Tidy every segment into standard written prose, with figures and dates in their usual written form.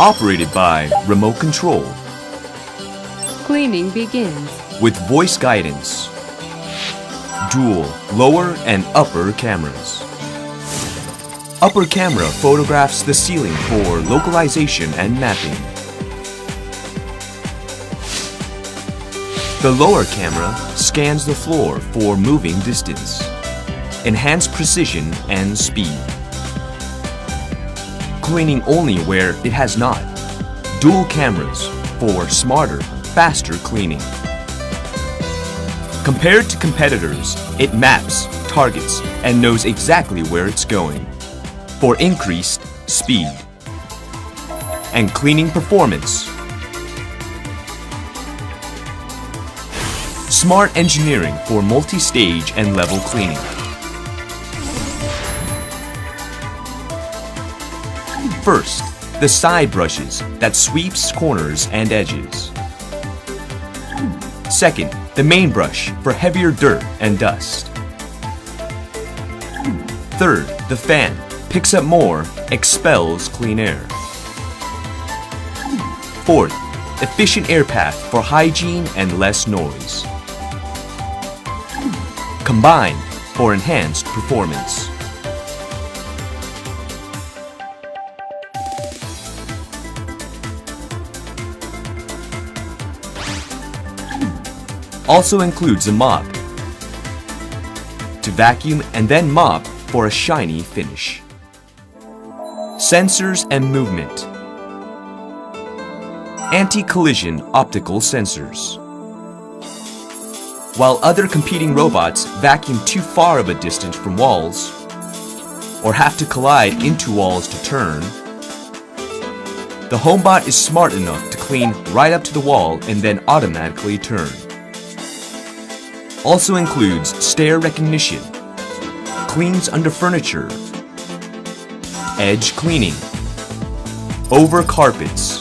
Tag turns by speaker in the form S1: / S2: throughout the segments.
S1: Operated by remote control.
S2: Cleaning begins.
S1: With voice guidance. Dual lower and upper cameras. Upper camera photographs the ceiling for localization and mapping. The lower camera scans the floor for moving distance, enhanced precision and speed. Cleaning only where it has not. Dual cameras for smarter, faster cleaning. Compared to competitors, it maps, targets, and knows exactly where it's going for increased speed and cleaning performance. Smart engineering for multi-stage and level cleaning. First, the side brushes that sweeps corners and edges. Second, the main brush for heavier dirt and dust. Third, the fan picks up more, expels clean air. Fourth, efficient air path for hygiene and less noise. Combined for enhanced performance. Also includes a mop to vacuum and then mop for a shiny finish. Sensors and movement. Anti-collision optical sensors. While other competing robots vacuum too far of a distance from walls or have to collide into walls to turn, the HomeBot is smart enough to clean right up to the wall and then automatically turn. Also includes stair recognition, cleans under furniture, edge cleaning, over carpets,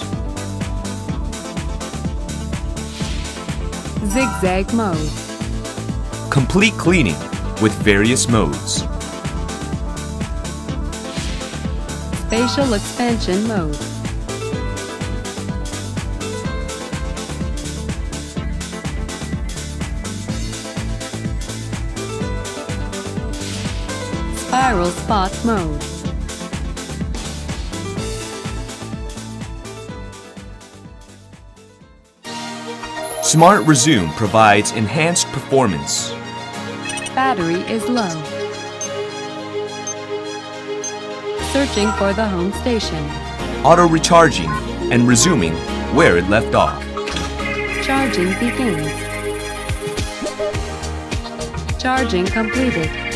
S2: Zigzag mode.
S1: complete cleaning with various modes,
S2: Spatial expansion mode. Spiral spot mode.
S1: Smart Resume provides enhanced performance.
S2: Battery is low. Searching for the home station.
S1: Auto recharging and resuming where it left off.
S2: Charging begins. Charging completed.